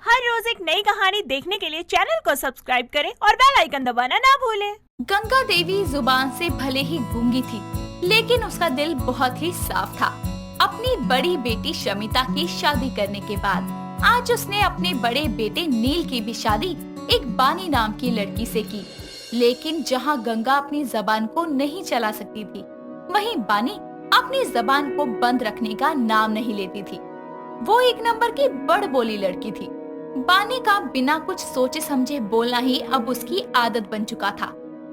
हर रोज एक नई कहानी देखने के लिए चैनल को सब्सक्राइब करें और बेल आइकन दबाना ना भूलें। गंगा देवी जुबान से भले ही गूंगी थी, लेकिन उसका दिल बहुत ही साफ था। अपनी बड़ी बेटी शमिता की शादी करने के बाद आज उसने अपने बड़े बेटे नील की भी शादी एक बानी नाम की लड़की से की। लेकिन जहां गंगा अपनी जबान को नहीं चला सकती थी, वहीं बानी अपनी जबान को बंद रखने का नाम नहीं लेती थी। वो एक नंबर की बड़ बोली लड़की थी। बानी का बिना कुछ सोचे समझे बोलना ही अब उसकी आदत बन चुका था।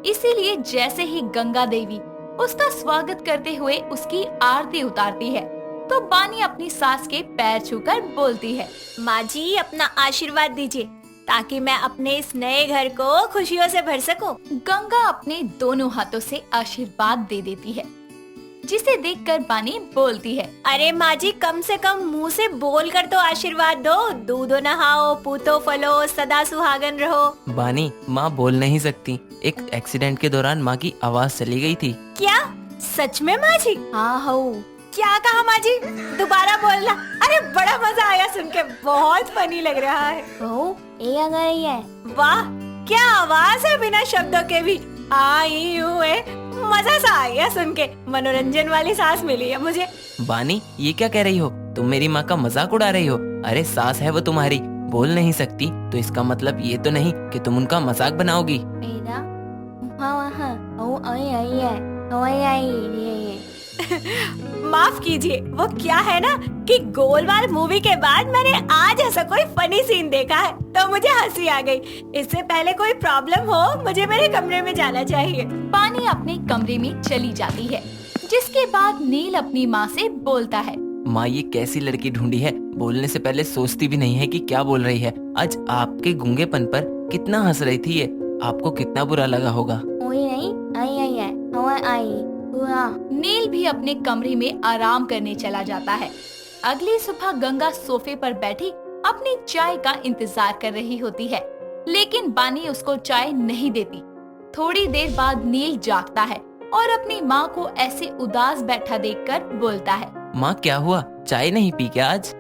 इसीलिए जैसे ही गंगा देवी उसका स्वागत करते हुए उसकी आरती उतारती है, तो बानी अपनी सास के पैर छूकर बोलती है, माँ जी अपना आशीर्वाद दीजिए ताकि मैं अपने इस नए घर को खुशियों से भर सकूं। गंगा अपने दोनों हाथों से आशीर्वाद दे देती है, जिसे देखकर बानी बोलती है, अरे माँ जी कम से कम मुंह से बोल कर तो आशीर्वाद दो। दूधो नहाओ, पूतो फलो, सदा सुहागन रहो। बानी, माँ बोल नहीं सकती। एक एक्सीडेंट के दौरान माँ की आवाज चली गई थी। क्या सच में माँ जी? हाँ हो। क्या कहा माँ जी? दोबारा बोलना। अरे बड़ा मजा आया सुन के, बहुत फनी लग रहा है। ये आ गई है। वाह क्या आवाज है बिना शब्दों के भी। आई हुए मजा सा आ गया सुन के, मनोरंजन वाली सांस मिली है मुझे। बानी, ये क्या कह रही हो? तुम मेरी माँ का मजाक उड़ा रही हो। अरे सास है वो तुम्हारी, बोल नहीं सकती तो इसका मतलब ये तो नहीं कि तुम उनका मजाक बनाओगी। माफ कीजिए, वो क्या है ना कि गोलमाल मूवी के बाद मैंने आज ऐसा कोई फनी सीन देखा है तो मुझे हंसी आ गई। इससे पहले कोई प्रॉब्लम हो मुझे मेरे कमरे में जाना चाहिए। बानी अपने कमरे में चली जाती है, जिसके बाद नील अपनी माँ से बोलता है, माँ ये कैसी लड़की ढूंढी है, बोलने से पहले सोचती भी नहीं है कि क्या बोल रही है। आज आपके गूंगेपन पर कितना हंस रही थी ये, आपको कितना बुरा लगा होगा। नील भी अपने कमरे में आराम करने चला जाता है। अगली सुबह गंगा सोफे पर बैठी अपनी चाय का इंतजार कर रही होती है, लेकिन बानी उसको चाय नहीं देती। थोड़ी देर बाद नील जागता है और अपनी माँ को ऐसे उदास बैठा देखकर बोलता है, माँ क्या हुआ, चाय नहीं पी क्या आज?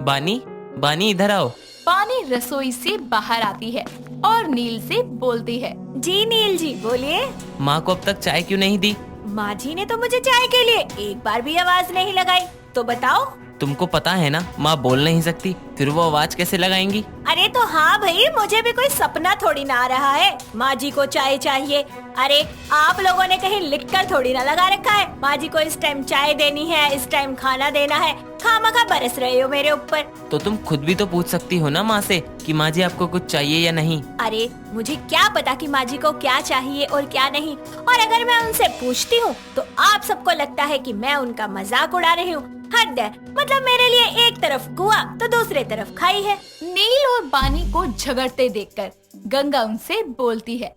बानी, बानी इधर आओ। बानी रसोई से बाहर आती है और नील से बोलती है, जी नील जी बोलिए। माँ को अब तक चाय क्यों नहीं दी? माँ जी ने तो मुझे चाय के लिए एक बार भी आवाज नहीं लगाई, तो बताओ। तुमको पता है ना माँ बोल नहीं सकती, फिर वो आवाज कैसे लगाएंगी? अरे तो हाँ भाई, मुझे भी कोई सपना थोड़ी ना आ रहा है माँ जी को चाय चाहिए। अरे आप लोगों ने कहीं लिखकर थोड़ी ना लगा रखा है माँ जी को इस टाइम चाय देनी है, इस टाइम खाना देना है। खामखा बरस रहे हो मेरे ऊपर। तो तुम खुद भी तो पूछ सकती हो ना माँ से कि माँ जी आपको कुछ चाहिए या नहीं। अरे मुझे क्या पता कि माँ जी को क्या चाहिए और क्या नहीं, और अगर मैं उनसे पूछती हूँ तो आप सबको लगता है कि मैं उनका मजाक उड़ा रही हूँ। हद है, मतलब मेरे लिए एक तरफ कुआं तो दूसरे तरफ खाई है। नील और बानी को झगड़ते देखकर गंगा उनसे बोलती है,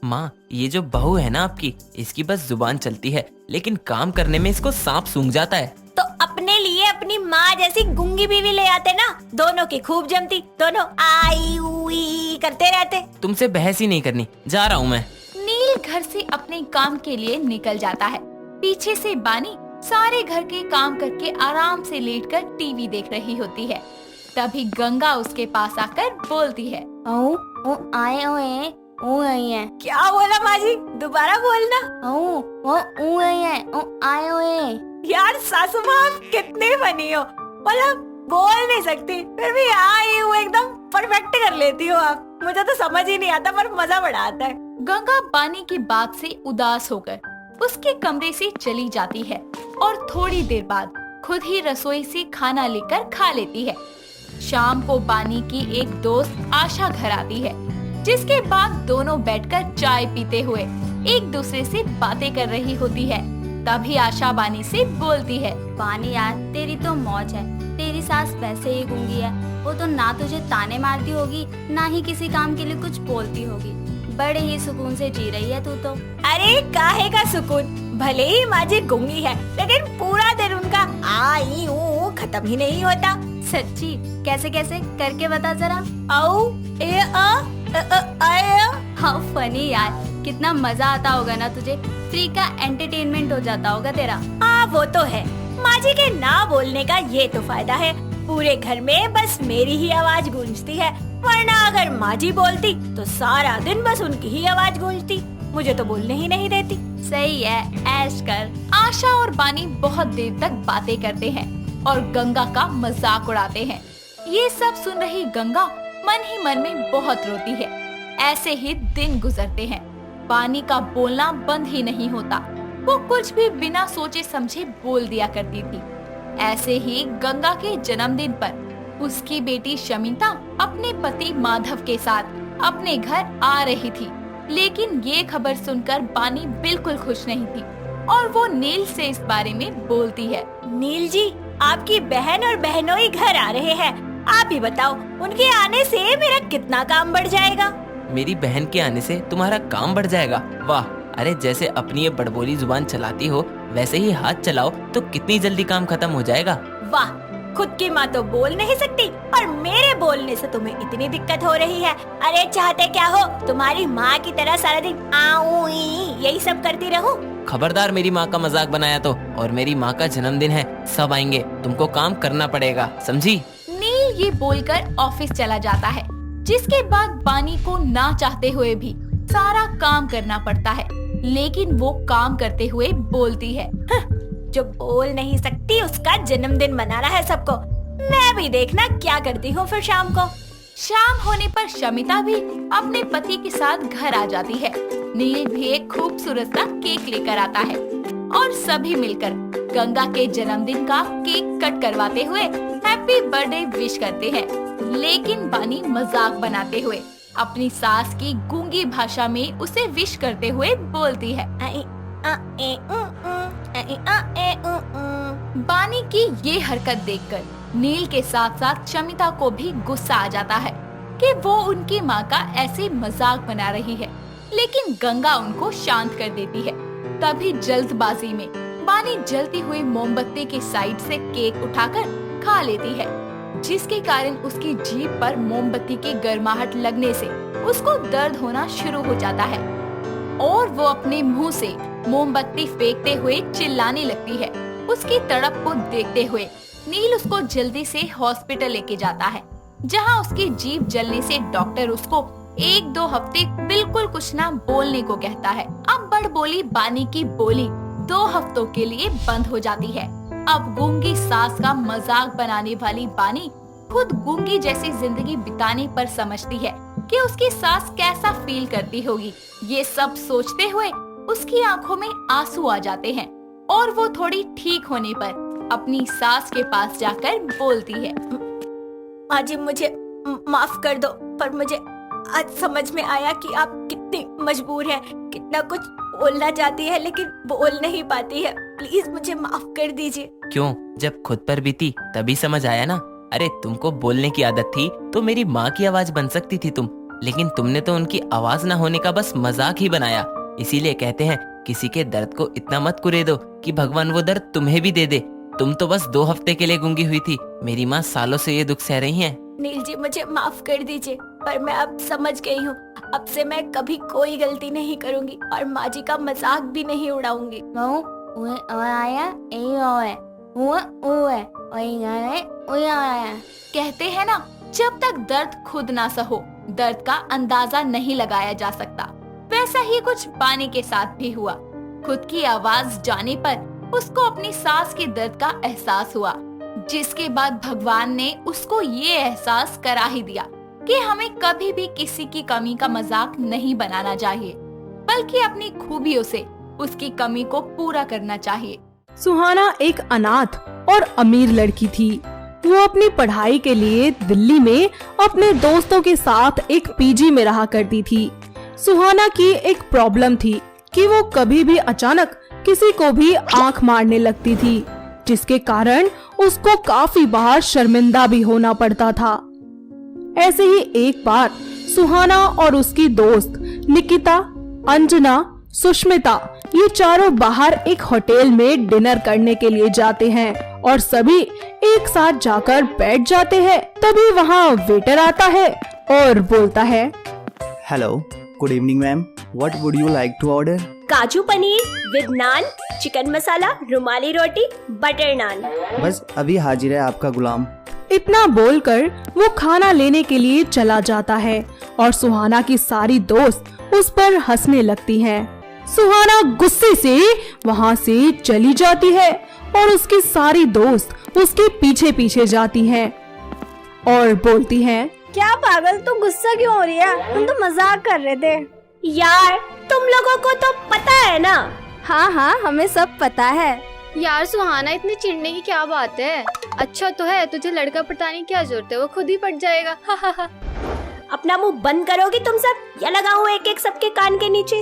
माँ ये जो बहू है ना आपकी, इसकी बस जुबान चलती है लेकिन काम करने में इसको सांप सूंघ जाता है। तो अपने लिए अपनी माँ जैसी गुंगी बीवी ले आते ना, दोनों की खूब जमती, दोनों आई उई करते रहते। तुमसे बहस ही नहीं करनी, जा रहा हूँ मैं। नील घर से अपने काम के लिए निकल जाता है। पीछे से बानी सारे घर के काम करके आराम से लेटकर टीवी देख रही होती है। तभी गंगा उसके पास आकर बोलती है, क्या बोला माँ जी? दोबारा बोलना। यार सासू माँ आप कितने फनी हो, मतलब बोल नहीं सकती फिर भी आई हूँ एकदम परफेक्ट कर लेती हो आप। मुझे तो समझ ही नहीं आता पर मजा बड़ा आता है। गंगा बानी की बात से उदास होकर उसके कमरे से चली जाती है और थोड़ी देर बाद खुद ही रसोई से खाना लेकर खा लेती है। शाम को बानी की एक दोस्त आशा घर आती है, जिसके बाद दोनों बैठकर चाय पीते हुए एक दूसरे से बातें कर रही होती है। तभी आशा बानी से बोलती है, बानी यार तेरी तो मौज है, तेरी सास वैसे ही गूंगी है, वो तो ना तुझे ताने मारती होगी ना ही किसी काम के लिए कुछ बोलती होगी। बड़े ही सुकून से जी रही है तू तो। अरे काहे का सुकून, भले ही माँ जी गूंगी है लेकिन पूरा दिन उनका आई ऊ खत्म ही नहीं होता। सच्ची? कैसे कैसे करके बता जरा। औ ए अ हाउ फनी यार, कितना मजा आता होगा ना तुझे, फ्री का एंटरटेनमेंट हो जाता होगा तेरा। हाँ वो तो है, माँ जी के ना बोलने का ये तो फायदा है, पूरे घर में बस मेरी ही आवाज गूंजती है, वरना अगर माँ जी बोलती तो सारा दिन बस उनकी ही आवाज गूंजती, मुझे तो बोलने ही नहीं देती। सही है, ऐश कर। आशा और बानी बहुत देर तक बातें करते हैं और गंगा का मजाक उड़ाते हैं। ये सब सुन रही गंगा मन ही मन में बहुत रोती है। ऐसे ही दिन गुजरते हैं, बानी का बोलना बंद ही नहीं होता, वो कुछ भी बिना सोचे समझे बोल दिया करती थी। ऐसे ही गंगा के जन्मदिन पर उसकी बेटी शमिता अपने पति माधव के साथ अपने घर आ रही थी, लेकिन ये खबर सुनकर बानी बिल्कुल खुश नहीं थी और वो नील से इस बारे में बोलती है। नील जी, आपकी बहन और बहनोई घर आ रहे हैं, आप ही बताओ उनके आने से मेरा कितना काम बढ़ जाएगा। मेरी बहन के आने से तुम्हारा काम बढ़ जाएगा? वाह, अरे जैसे अपनी ये बड़बोली जुबान चलाती हो वैसे ही हाथ चलाओ तो कितनी जल्दी काम खत्म हो जाएगा। वाह, खुद की माँ तो बोल नहीं सकती और मेरे बोलने से तुम्हें इतनी दिक्कत हो रही है। अरे चाहते क्या हो, तुम्हारी माँ की तरह सारा दिन आऊ यही सब करती रहूं? खबरदार मेरी माँ का मजाक बनाया तो, और मेरी माँ का जन्मदिन है, सब आएंगे, तुमको काम करना पड़ेगा, समझी? नील ये बोलकर ऑफिस चला जाता है, जिसके बाद बानी को ना चाहते हुए भी सारा काम करना पड़ता है, लेकिन वो काम करते हुए बोलती है। जो बोल नहीं सकती उसका जन्मदिन मनाना है सबको, मैं भी देखना क्या करती हूँ फिर शाम को। शाम होने पर शमिता भी अपने पति के साथ घर आ जाती है। नील भी एक खूबसूरत सा केक लेकर आता है और सभी मिलकर गंगा के जन्मदिन का केक कट करवाते हुए हैप्पी बर्थडे विश करते हैं। लेकिन बानी मजाक बनाते हुए अपनी सास की गूंगी भाषा में उसे विश करते हुए बोलती है। बानी की ये हरकत देखकर नील के साथ साथ शमिता को भी गुस्सा आ जाता है कि वो उनकी माँ का ऐसे मजाक बना रही है, लेकिन गंगा उनको शांत कर देती है। तभी जल्दबाजी में बानी जलती हुई मोमबत्ती के साइड से केक उठाकर खा लेती है, जिसके कारण उसकी जीभ पर मोमबत्ती की गर्माहट लगने से उसको दर्द होना शुरू हो जाता है और वो अपने मुंह से मोमबत्ती फेंकते हुए चिल्लाने लगती है। उसकी तड़प को देखते हुए नील उसको जल्दी से हॉस्पिटल लेके जाता है, जहां उसकी जीभ जलने से डॉक्टर उसको 1-2 हफ्ते बिल्कुल कुछ ना बोलने को कहता है। अब बड़बोली बानी की बोली 2 हफ्तों के लिए बंद हो जाती है। अब गूंगी सास का मजाक बनाने वाली बानी खुद गूंगी जैसी जिंदगी बिताने पर समझती है कि उसकी सास कैसा फील करती होगी। ये सब सोचते हुए उसकी आंखों में आंसू आ जाते हैं और वो थोड़ी ठीक होने पर अपनी सास के पास जाकर बोलती है। माँ जी, मुझे माफ कर दो, पर मुझे आज समझ में आया कि आप कितनी मजबूर हैं, कितना कुछ बोलना चाहती है लेकिन बोल नहीं पाती है, प्लीज मुझे माफ कर दीजिए। क्यों, जब खुद पर बीती तभी समझ आया ना? अरे तुमको बोलने की आदत थी तो मेरी माँ की आवाज बन सकती थी तुम, लेकिन तुमने तो उनकी आवाज ना होने का बस मजाक ही बनाया। इसीलिए कहते हैं किसी के दर्द को इतना मत कुरे दो कि भगवान वो दर्द तुम्हें भी दे दे। तुम तो बस 2 हफ्ते के लिए गूंगी हुई थी, मेरी माँ सालों से ये दुख सह रही हैं। नील जी, मुझे माफ कर दीजिए, पर मैं अब समझ गई हूँ, अब से मैं कभी कोई गलती नहीं करूँगी और माँ जी का मजाक भी नहीं उड़ाऊंगी। कहते हैं ना, जब तक दर्द खुद ना सहो दर्द का अंदाजा नहीं लगाया जा सकता। वैसा ही कुछ बानी के साथ भी हुआ। खुद की आवाज जाने पर उसको अपनी सास के दर्द का एहसास हुआ, जिसके बाद भगवान ने उसको ये एहसास करा ही दिया कि हमें कभी भी किसी की कमी का मजाक नहीं बनाना चाहिए, बल्कि अपनी खूबियों से उसकी कमी को पूरा करना चाहिए। सुहाना एक अनाथ और अमीर लड़की थी। वो अपनी पढ़ाई के लिए दिल्ली में अपने दोस्तों के साथ एक पीजी में रहा करती थी। सुहाना की एक प्रॉब्लम थी कि वो कभी भी अचानक किसी को भी आंख मारने लगती थी, जिसके कारण उसको काफी बार शर्मिंदा भी होना पड़ता था। ऐसे ही एक बार सुहाना और उसकी दोस्त निकिता, अंजना, सुष्मिता ये चारों बाहर एक होटल में डिनर करने के लिए जाते हैं और सभी एक साथ जाकर बैठ जाते हैं। तभी वहाँ वेटर आता है और बोलता है, hello, good evening ma'am, what would you like to order? Kaju paneer with naan, chicken masala, rumali roti, butter naan. बस अभी हाजिर है आपका गुलाम। इतना बोलकर वो खाना लेने के लिए चला जाता है और सुहाना की सारी दोस्त उस पर हंसने लगती हैं। सुहाना गुस्से से वहाँ से चली जाती है और उसकी सारी दोस्त उसके पीछे पीछे जाती हैं और बोलती हैं, क्या पागल, तू गुस्सा क्यों हो रही है? हम तो मजाक कर रहे थे। यार तुम लोगों को तो पता है ना। हाँ हाँ, हमें सब पता है। यार सुहाना, इतनी चिढ़ने की क्या बात है? अच्छा तो है, तुझे लड़का पटाने की क्या जरूरत है, वो खुद ही पट जाएगा। अपना मुंह बंद करोगी तुम सब, या लगाऊं एक एक सबके कान के नीचे?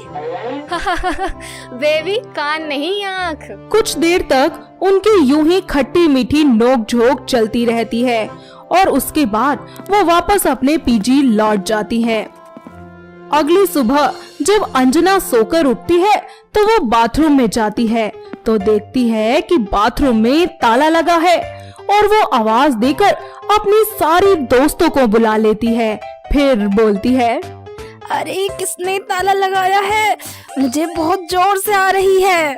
बेबी, कान नहीं आँख। कुछ देर तक उनकी यूं ही खट्टी मीठी नोक झोंक चलती रहती है और उसके बाद वो वापस अपने पीजी लौट जाती हैं। अगली सुबह जब अंजना सोकर उठती है तो वो बाथरूम में जाती है तो देखती है कि बाथरूम में ताला लगा है और वो आवाज देकर अपनी सारी दोस्तों को बुला लेती है। फिर बोलती है, अरे किसने ताला लगाया है? मुझे बहुत जोर से आ रही है।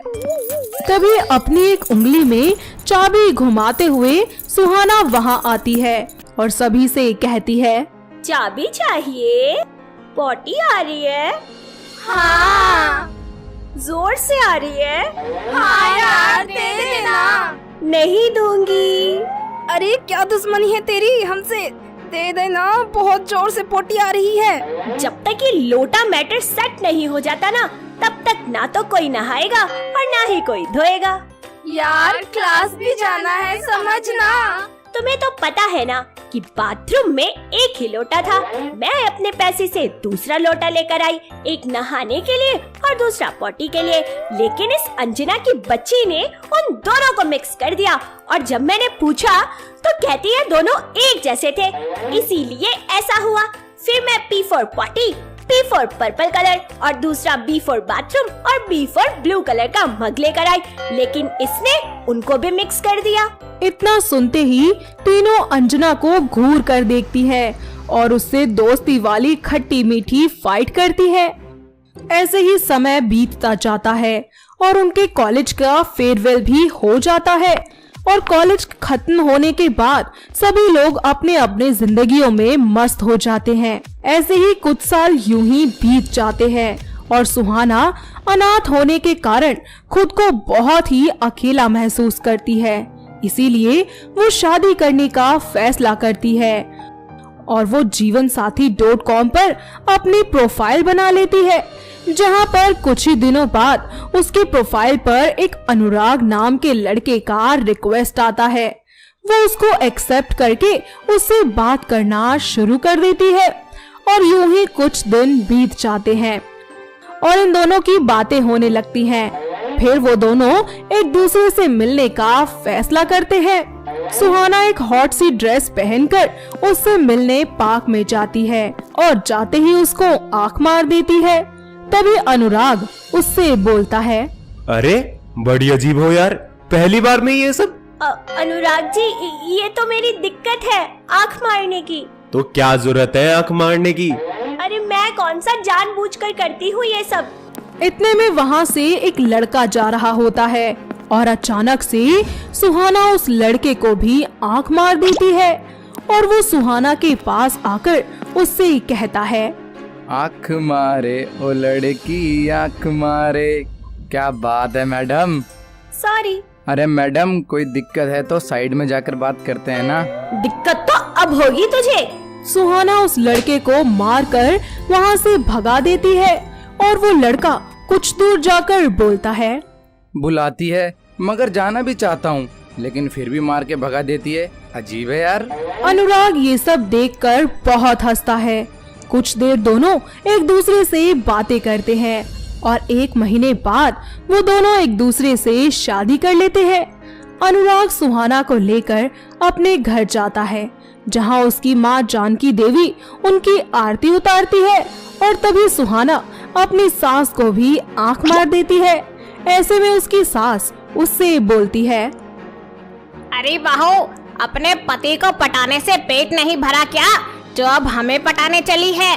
तभी अपनी एक उंगली में चाबी घुमाते हुए सुहाना वहाँ आती है और सभी से कहती है, चाबी चाहिए? पॉटी आ रही है? हाँ। जोर से आ रही है? हाँ यार, दे देना। नहीं दूंगी। अरे क्या दुश्मनी है तेरी हमसे? दे देना, बहुत जोर से पोटी आ रही है। जब तक ये लोटा मैटर सेट नहीं हो जाता ना, तब तक ना तो कोई नहाएगा और ना ही कोई धोएगा। यार क्लास भी जाना है, समझना। तुम्हें तो पता है ना कि बाथरूम में एक ही लोटा था। मैं अपने पैसे से दूसरा लोटा लेकर आई, एक नहाने के लिए और दूसरा पॉटी के लिए। लेकिन इस अंजना की बच्ची ने उन दोनों को मिक्स कर दिया और जब मैंने पूछा तो कहती है दोनों एक जैसे थे, इसीलिए ऐसा हुआ। फिर मैं P for potty, P for purple colour और दूसरा B फॉर बाथरूम और B फॉर ब्लू कलर का मग लेकर आई, लेकिन इसने उनको भी मिक्स कर दिया। इतना सुनते ही तीनों अंजना को घूर कर देखती है और उससे दोस्ती वाली खट्टी मीठी फाइट करती है। ऐसे ही समय बीतता जाता है और उनके कॉलेज का फेयरवेल भी हो जाता है और कॉलेज खत्म होने के बाद सभी लोग अपने अपने जिंदगियों में मस्त हो जाते हैं। ऐसे ही कुछ साल यूं ही बीत जाते हैं और सुहाना अनाथ होने के कारण खुद को बहुत ही अकेला महसूस करती है। इसीलिए वो शादी करने का फैसला करती है और वो जीवनसाथी.com पर अपनी प्रोफाइल बना लेती है, जहां पर कुछ ही दिनों बाद उसके प्रोफाइल पर एक अनुराग नाम के लड़के का रिक्वेस्ट आता है। वो उसको एक्सेप्ट करके उससे बात करना शुरू कर देती है और यूं ही कुछ दिन बीत जाते हैं और इन दोनों की बातें होने लगती हैं। फिर वो दोनों एक दूसरे से मिलने का फैसला करते हैं। सुहाना एक हॉट सी ड्रेस पहनकर उससे मिलने पार्क में जाती है और जाते ही उसको आंख मार देती है। तभी अनुराग उससे बोलता है, अरे बड़ी अजीब हो यार, पहली बार में ये सब। अनुराग जी, ये तो मेरी दिक्कत है आंख मारने की। तो क्या जरूरत है आंख मारने की? अरे मैं कौन सा जानबूझकर करती हूँ ये सब। इतने में वहाँ से एक लड़का जा रहा होता है और अचानक से सुहाना उस लड़के को भी आंख मार देती है और वो सुहाना के पास आकर उससे कहता है, आँख मारे ओ लड़की, आँख मारे। क्या बात है मैडम? सॉरी। अरे मैडम, कोई दिक्कत है तो साइड में जाकर बात करते हैं ना। दिक्कत तो अब होगी तुझे। सुहाना उस लड़के को मारकर वहाँ से भगा देती है और वो लड़का कुछ दूर जाकर बोलता है, बुलाती है मगर जाना भी चाहता हूँ, लेकिन फिर भी मार के भगा देती है। अजीब है यार। अनुराग ये सब देखकर बहुत हंसता है। कुछ देर दोनों एक दूसरे से बातें करते हैं और 1 महीने बाद वो दोनों एक दूसरे से शादी कर लेते हैं। अनुराग सुहाना को लेकर अपने घर जाता है, जहाँ उसकी माँ जानकी देवी उनकी आरती उतारती है और तभी सुहाना अपनी सास को भी आंख मार देती है। ऐसे में उसकी सास उससे बोलती है, अरे बहू, अपने पति को पटाने से पेट नहीं भरा क्या, जो अब हमें पटाने चली है?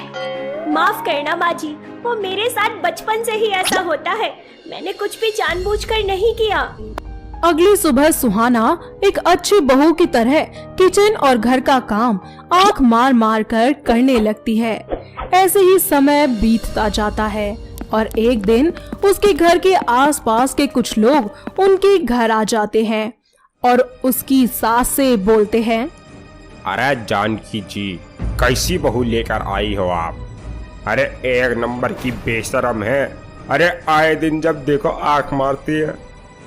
माफ करना माँ जी, वो मेरे साथ बचपन से ही ऐसा होता है। मैंने कुछ भी जानबूझकर नहीं किया। अगली सुबह सुहाना एक अच्छी बहू की तरह किचन और घर का काम आंख मार मार कर करने लगती है। ऐसे ही समय बीतता जाता है और एक दिन उसके घर के आसपास के कुछ लोग उनके घर आ जाते हैं और उसकी सास से बोलते हैं, अरे जानकी जी, कैसी बहू लेकर आई हो आप? अरे एक नंबर की बेशरम है। अरे आए दिन जब देखो आंख मारती है।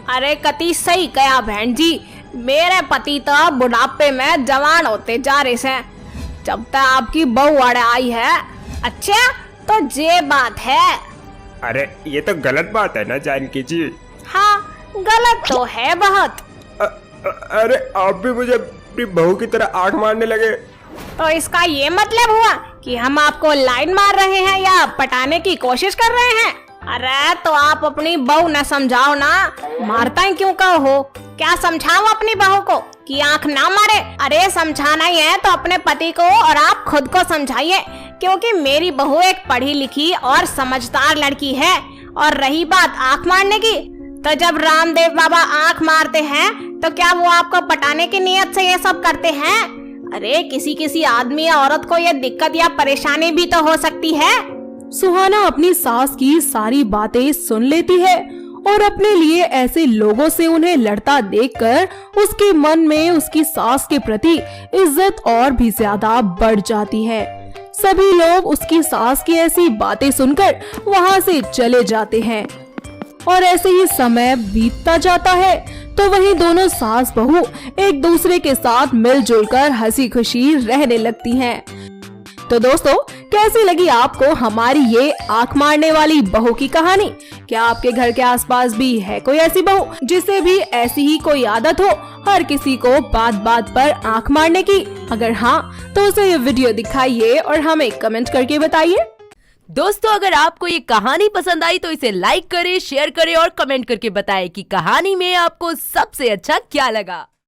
अरे कति सही कहा बहन जी, मेरे पति तो बुढ़ापे में जवान होते जा रहे हैं जब तक आपकी बहू अड़े आई है। अच्छा तो ये बात है। अरे ये तो गलत बात है ना जानकी जी? हाँ गलत तो है बहुत। अरे आप भी मुझे अपनी बहू की तरह आंख मारने लगे। तो इसका ये मतलब हुआ कि हम आपको लाइन मार रहे हैं या पटाने की कोशिश कर रहे हैं? अरे तो आप अपनी बहू न समझाओ ना, मारता ही क्यों कहो हो? क्या समझाओ अपनी बहू को कि आंख ना मारे? अरे समझाना ही है तो अपने पति को और आप खुद को समझाइए, क्योंकि मेरी बहू एक पढ़ी लिखी और समझदार लड़की है। और रही बात आंख मारने की, तो जब रामदेव बाबा आंख मारते हैं तो क्या वो आपको पटाने की नीयत से ये सब करते हैं? अरे किसी किसी आदमी या औरत को ये दिक्कत या परेशानी भी तो हो सकती है। सुहाना अपनी सास की सारी बातें सुन लेती है और अपने लिए ऐसे लोगों से उन्हें लड़ता देखकर उसके मन में उसकी सास के प्रति इज्जत और भी ज्यादा बढ़ जाती है। सभी लोग उसकी सास की ऐसी बातें सुनकर वहाँ से चले जाते हैं और ऐसे ही समय बीतता जाता है तो वहीं दोनों सास बहू एक दूसरे के साथ मिलजुल कर हंसी खुशी रहने लगती हैं। तो दोस्तों, कैसी लगी आपको हमारी ये आंख मारने वाली बहू की कहानी? क्या आपके घर के आसपास भी है कोई ऐसी बहू जिसे भी ऐसी ही कोई आदत हो, हर किसी को बात बात पर आंख मारने की? अगर हाँ तो उसे ये वीडियो दिखाइए और हमें कमेंट करके बताइए। दोस्तों, अगर आपको ये कहानी पसंद आई तो इसे लाइक करें, शेयर करें और कमेंट करके बताएं कि कहानी में आपको सबसे अच्छा क्या लगा।